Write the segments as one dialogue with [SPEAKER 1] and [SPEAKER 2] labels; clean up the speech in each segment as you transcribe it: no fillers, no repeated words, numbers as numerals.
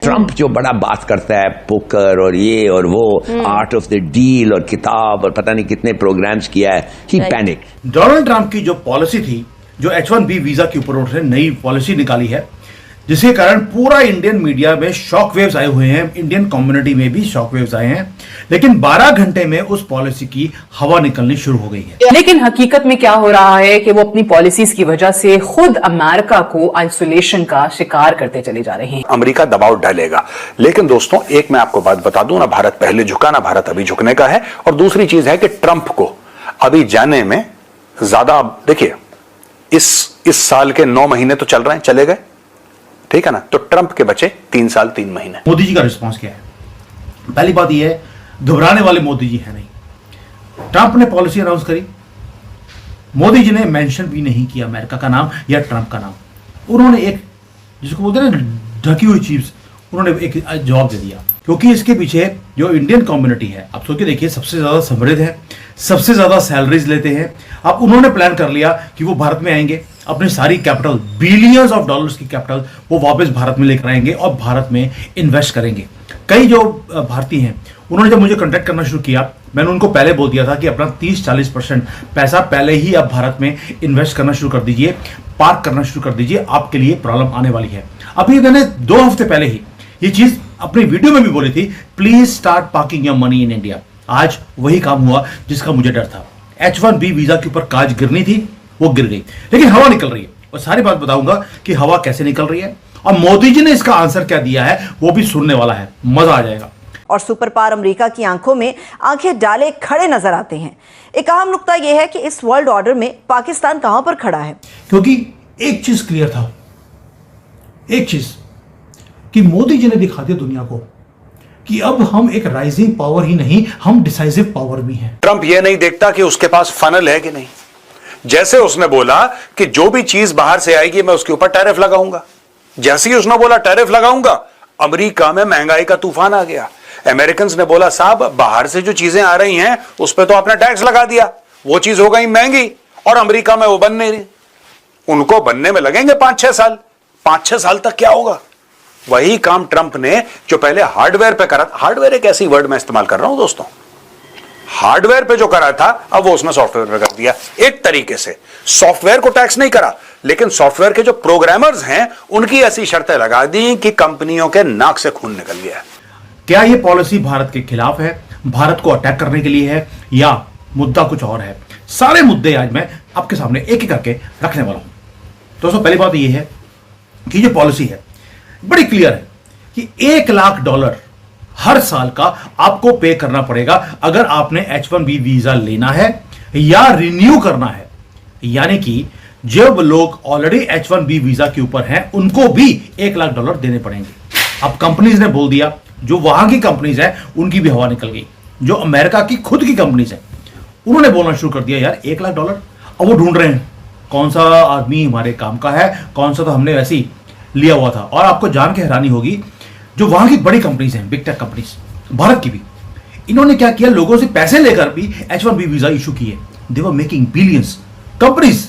[SPEAKER 1] Trump जो बड़ा बात करता है पोकर और ये और वो आर्ट ऑफ द डील और किताब और पता नहीं कितने प्रोग्राम्स किया है, ही पैनिक।
[SPEAKER 2] डोनाल्ड ट्रंप की जो पॉलिसी थी, जो H1B वीजा के ऊपर उन्होंने नई पॉलिसी निकाली है, जिसके कारण पूरा इंडियन मीडिया में शॉक वेव्स आए हुए हैं, इंडियन कम्युनिटी में भी शॉक वेव्स आए हैं, लेकिन 12 घंटे में उस पॉलिसी की हवा निकलनी शुरू हो गई है।
[SPEAKER 3] लेकिन हकीकत में क्या हो रहा है कि वो अपनी पॉलिसीज की वजह से खुद अमेरिका को आइसोलेशन का शिकार करते चले जा रहे हैं।
[SPEAKER 4] अमेरिका दबाव डालेगा, लेकिन दोस्तों एक मैं आपको बात बता दूं, ना भारत पहले झुका ना भारत अभी झुकने का है। और दूसरी चीज है कि ट्रंप को अभी जाने में ज्यादा, देखिए इस साल के 9 महीने तो चल रहे हैं, चले गए, ठीक है ना, तो ट्रंप के बचे 3 साल 3 महीने।
[SPEAKER 2] मोदी जी का रिस्पांस क्या है? पहली बात यह है, घबराने वाले मोदी जी है नहीं। ट्रंप ने पॉलिसी अनाउंस करी, मोदी जी ने मेंशन भी नहीं किया अमेरिका का नाम या ट्रंप का नाम। उन्होंने एक, जिसको बोलते हैं ना ढकी हुई चीज, उन्होंने एक जवाब दे दिया, क्योंकि इसके पीछे जो इंडियन कम्युनिटी है, आप सोच के देखिए, सबसे ज्यादा समृद्ध है, सबसे ज्यादा सैलरीज लेते हैं। अब उन्होंने प्लान कर लिया कि वो भारत में आएंगे, अपनी सारी कैपिटल, बिलियंस ऑफ डॉलर्स की कैपिटल वो वापस भारत में लेकर आएंगे और भारत में इन्वेस्ट करेंगे। कई जो भारतीय हैं, उन्होंने जब मुझे कॉन्टैक्ट करना शुरू किया, मैंने उनको पहले बोल दिया था कि अपना 30-40% पैसा पहले ही आप भारत में इन्वेस्ट करना शुरू कर दीजिए, पार्क करना शुरू कर दीजिए, आपके लिए प्रॉब्लम आने वाली है। अभी मैंने 2 हफ्ते पहले ही ये चीज अपनी वीडियो में भी बोली थी, please start parking your money in India. आज वही काम हुआ जिसका मुझे डर था। H1B वीजा के ऊपर काज गिरनी थी, वो गिर गई, लेकिन हवा निकल रही है। और सारी बात बताऊंगा कि हवा कैसे निकल रही है और मोदी जी ने इसका आंसर क्या दिया है, वो भी सुनने वाला है, मजा आ जाएगा।
[SPEAKER 5] और सुपर पावर अमेरिका की आंखों में आंखें डाले खड़े नजर आते हैं। एक अहम नुकता यह है कि इस वर्ल्ड ऑर्डर में पाकिस्तान कहां पर खड़ा है,
[SPEAKER 2] क्योंकि एक चीज क्लियर था, एक चीज कि मोदी जी ने दिखा दिया दुनिया को कि अब हम एक राइजिंग पावर ही नहीं, हम डिसाइसिव पावर भी हैं।
[SPEAKER 4] ट्रंप यह नहीं देखता कि उसके पास फनल है कि नहीं। जैसे उसने बोला कि जो भी चीज बाहर से आएगी मैं उसके ऊपर टैरिफ लगाऊंगा, जैसे ही उसने बोला टैरिफ लगाऊंगा, अमेरिका में महंगाई का तूफान आ गया। अमेरिकन ने बोला साहब बाहर से जो चीजें आ रही हैं उस पर तो आपने टैक्स लगा दिया, वो चीज हो गई महंगी, और अमेरिका में वो बन नहीं रही। उनको बनने में लगेंगे 5-6 साल। 5-6 साल तक क्या होगा? वही काम ट्रंप ने जो पहले हार्डवेयर पे करा, हार्डवेयर एक ऐसी वर्ड मैं इस्तेमाल कर रहा हूं दोस्तों, हार्डवेयर पे जो करा था अब वो उसने सॉफ्टवेयर पे कर दिया। एक तरीके से सॉफ्टवेयर को टैक्स नहीं करा, लेकिन सॉफ्टवेयर के जो प्रोग्रामर्स हैं उनकी ऐसी शर्तें लगा दी कि कंपनियों के नाक से खून निकल गया।
[SPEAKER 2] क्या ये पॉलिसी भारत के खिलाफ है, भारत को अटैक करने के लिए है, या मुद्दा कुछ और है? सारे मुद्दे आज मैं आपके सामने एक एक करके रखने वाला हूं। दोस्तों पहली बात यह है कि जो पॉलिसी है बड़ी क्लियर है कि $1 लाख हर साल का आपको पे करना पड़ेगा अगर आपने H1B वीजा लेना है या रिन्यू करना है। यानी कि जब लोग ऑलरेडी H1B वीजा के ऊपर हैं उनको भी $1 लाख देने पड़ेंगे। अब कंपनीज ने बोल दिया, जो वहां की कंपनीज है उनकी भी हवा निकल गई। जो अमेरिका की खुद की कंपनीज है उन्होंने बोलना शुरू कर दिया, यार $1 लाख। अब वो ढूंढ रहे हैं कौन सा आदमी हमारे काम का है, कौन सा तो हमने वैसे ही लिया हुआ था। और आपको जान के हैरानी होगी, जो वहां की बड़ी कंपनीज हैं, बिग टेक कंपनीज, भारत की भी, इन्होंने क्या किया, लोगों से पैसे लेकर भी H1B वीजा इशू किए। दे वर मेकिंग बिलियंस। कंपनीज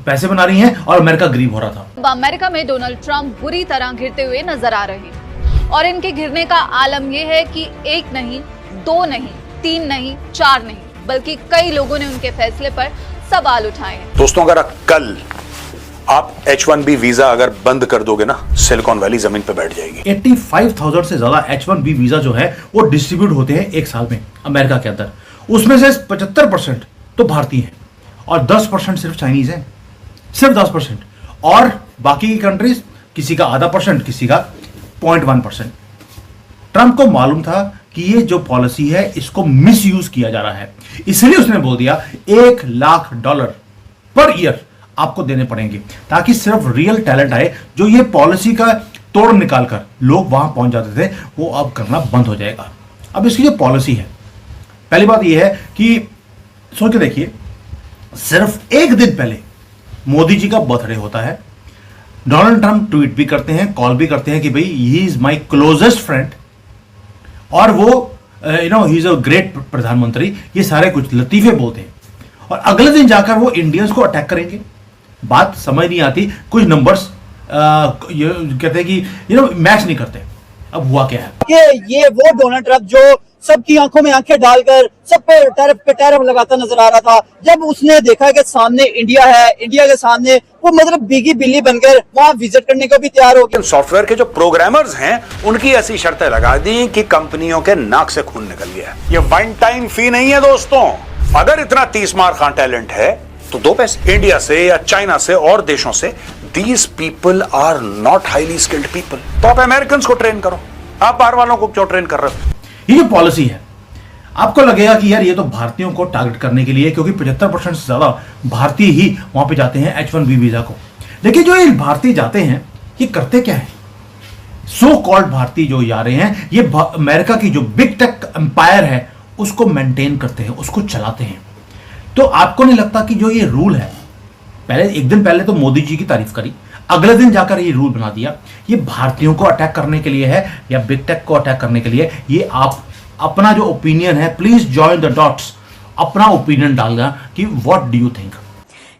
[SPEAKER 2] पैसे बना रही हैं और अमेरिका गरीब हो रहा था।
[SPEAKER 6] अमेरिका में डोनाल्ड ट्रंप बुरी तरह घिरते हुए नजर आ रहे हैं, और इनके घिरने का आलम यह है कि 1 नहीं, 2 नहीं, 3 नहीं, 4 नहीं, बल्कि कई लोगों ने उनके फैसले पर सवाल उठाए हैं।
[SPEAKER 4] दोस्तों अगर कल आप H1B वीजा अगर बंद कर दोगे ना, सिलिकॉन वैली जमीन पे बैठ जाएगी।
[SPEAKER 2] 85,000 से ज्यादा H1B वीजा जो है वो डिस्ट्रीब्यूट होते हैं एक साल में अमेरिका के अंदर। उसमें से 75% तो भारतीय हैं और 10% सिर्फ चाइनीज हैं, सिर्फ 10%। और बाकी की कंट्रीज, किसी का आधा परसेंट, किसी का 0.1%। ट्रंप को मालूम था कि ये जो पॉलिसी है इसको मिस यूज किया जा रहा है, इसलिए उसने बोल दिया $1 लाख पर ईयर आपको देने पड़ेंगे, ताकि सिर्फ रियल टैलेंट आए। जो ये पॉलिसी का तोड़ निकालकर लोग वहां पहुंच जाते थे, वो अब करना बंद हो जाएगा। अब इसकी जो पॉलिसी है, पहली बात यह है कि सोच के देखिए, सिर्फ एक दिन पहले मोदी जी का बर्थडे होता है। डोनाल्ड ट्रंप ट्वीट भी करते हैं, कॉल भी करते हैं कि भाई he is my closest friend, और वो ही इज अ ग्रेट प्रधानमंत्री, ये सारे कुछ लतीफे बोलते हैं। और अगले दिन जाकर वो इंडियंस को अटैक करेंगे। बात समझ नहीं आती, कुछ नंबर्स कहते हैं कि मैच नहीं करते। अब हुआ क्या है?
[SPEAKER 7] ये वो डोनाल्ड ट्रंप जो सबकी आंखों में आंखें डालकर सब पे टैरिफ लगाता नजर आ रहा था, जब उसने देखा कि सामने इंडिया है, इंडिया के सामने वो मतलब बिगी बिल्ली बनकर वहां विजिट करने को भी तैयार हो गया।
[SPEAKER 4] सॉफ्टवेयर के जो प्रोग्रामर्स हैं उनकी ऐसी शर्तें लगा दी कि कंपनियों के नाक से खून निकल गया। ये वन टाइम फी नहीं है दोस्तों। अगर इतना 30 मार खां टैलेंट है तो 2 पैसे इंडिया से या चाइना से और देशों से। These people are not highly skilled people. तो आप अमेरिकन को ट्रेन करो, आप बाहर वालों को क्यों ट्रेन कर रहे हो?
[SPEAKER 2] ये जो पॉलिसी है, आपको लगेगा कि यार ये तो भारतीयों को टारगेट करने के लिए, क्योंकि 75% से ज्यादा भारतीय ही वहां पे जाते हैं H1B वीजा को। लेकिन जो ये भारतीय जाते हैं ये करते क्या है? सो कॉल्ड भारतीय जो जा रहे हैं ये अमेरिका की जो बिग टेक एम्पायर है उसको मेंटेन करते हैं, उसको चलाते हैं। तो आपको नहीं लगता कि जो ये रूल है, पहले एक दिन पहले तो मोदी जी की तारीफ करी, अगले दिन जाकर ये रूल बना दिया, ये भारतीयों को अटैक करने के लिए है या बिग टेक को अटैक करने के लिए? ये आप अपना जो ओपिनियन है, प्लीज जॉइन द डॉट्स, अपना ओपिनियन डालना कि व्हाट डू यू थिंक।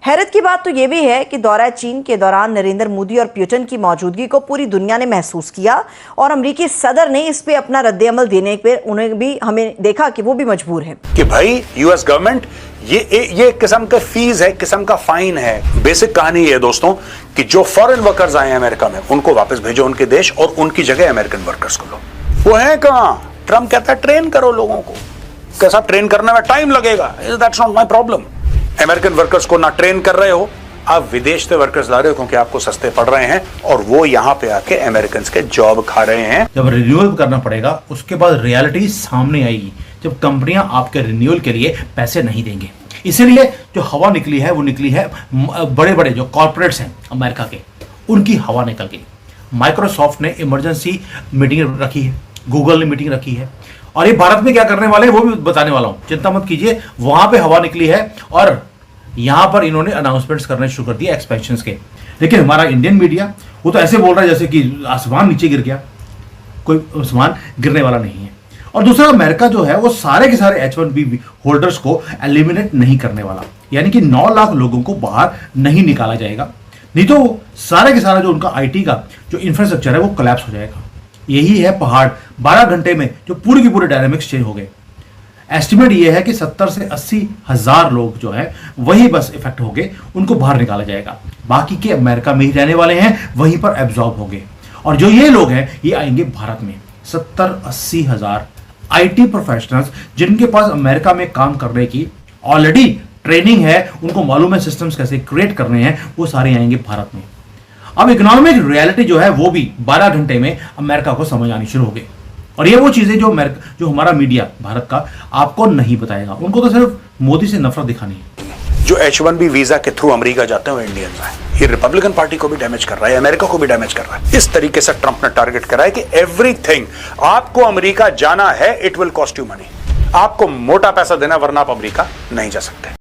[SPEAKER 5] हैरत की बात तो यह भी है कि दौरा चीन के दौरान नरेंद्र मोदी और पुतिन की मौजूदगी को पूरी दुनिया ने महसूस किया और अमेरिकी सदर ने इस पे अपना रद्द-ए-अमल देने पे उन्हें भी हमें देखा कि वो भी मजबूर है
[SPEAKER 4] कि भाई यूएस गवर्नमेंट ये एक किस्म का फीस है, किस्म का फाइन है। बेसिक कहानी ये है दोस्तों कि जो फॉरेन वर्कर्स आए हैं अमेरिका में उनको वापस भेजो उनके देश और उनकी जगह अमेरिकन वर्कर्स को लो। वो है कहां? ट्रंप कहता है ट्रेन करो लोगों को। कैसा ट्रेन करने में टाइम लगेगा, that's not my problem. American workers को ना ट्रेन कर रहे हो, आप विदेश से वर्कर्स ला रहे हो क्योंकि आपको सस्ते पड़ रहे हैं और वो यहां पे आके अमेरिकन के जॉब खा रहे हैं।
[SPEAKER 2] जब रिन्यूअल करना पड़ेगा उसके बाद रियलिटी सामने आएगी, जब कंपनियां आपके रिन्यूअल के लिए पैसे नहीं देंगे। इसीलिए जो हवा निकली है वो निकली है बड़े बड़े जो कॉर्पोरेट्स हैं अमेरिका के, उनकी हवा निकल गई। माइक्रोसॉफ्ट ने इमरजेंसी मीटिंग रखी है, गूगल ने मीटिंग रखी है, और ये भारत में क्या करने वाले हैं वो भी बताने वाला हूं, चिंता मत कीजिए। वहां पे हवा निकली है और यहां पर इन्होंने अनाउंसमेंट्स करने शुरू कर दिए एक्सपेंशंस के। लेकिन हमारा इंडियन मीडिया वो तो ऐसे बोल रहा है जैसे कि आसमान नीचे गिर गया, कोई आसमान गिरने वाला नहीं है। और दूसरा, अमेरिका जो है वो सारे के सारे H1B होल्डर्स को एलिमिनेट नहीं करने वाला, यानी कि 9 लाख लोगों को बाहर नहीं निकाला जाएगा, नहीं तो सारे के सारा जो उनका IT का जो इंफ्रास्ट्रक्चर है वो कोलैप्स हो जाएगा। यही है पहाड़, 12 घंटे में जो पूरी की पूरे डायनामिक्स चेंज हो गए। एस्टिमेट ये है कि 70 से 80 हजार लोग जो है वही बस इफेक्ट हो गए, उनको बाहर निकाला जाएगा। बाकी के अमेरिका में ही रहने वाले हैं, वहीं पर एब्जॉर्ब होंगे। और जो ये लोग हैं ये आएंगे भारत में, 70-80 हजार IT प्रोफेशनल्स जिनके पास अमेरिका में काम करने की ऑलरेडी ट्रेनिंग है, उनको मालूम है सिस्टम्स कैसे क्रिएट करने हैं, वो सारे आएंगे भारत में। अब इकोनॉमिक रियलिटी जो है वो भी 12 घंटे में अमेरिका को समझ आनी शुरू हो गई। और ये वो चीजें जो हमारा मीडिया भारत का आपको नहीं बताएगा, उनको तो सिर्फ मोदी से नफरत दिखानी है।
[SPEAKER 4] जो H1B वीजा के थ्रू अमेरिका जाते हैं वो इंडियन है। ये रिपब्लिकन पार्टी को भी डैमेज कर रहा है, अमेरिका को भी डैमेज कर रहा है। इस तरीके से ट्रंप ने टारगेट करा है कि एवरीथिंग, आपको अमेरिका जाना है, it will cost you money. आपको मोटा पैसा देना, वरना आप अमेरिका नहीं जा सकते।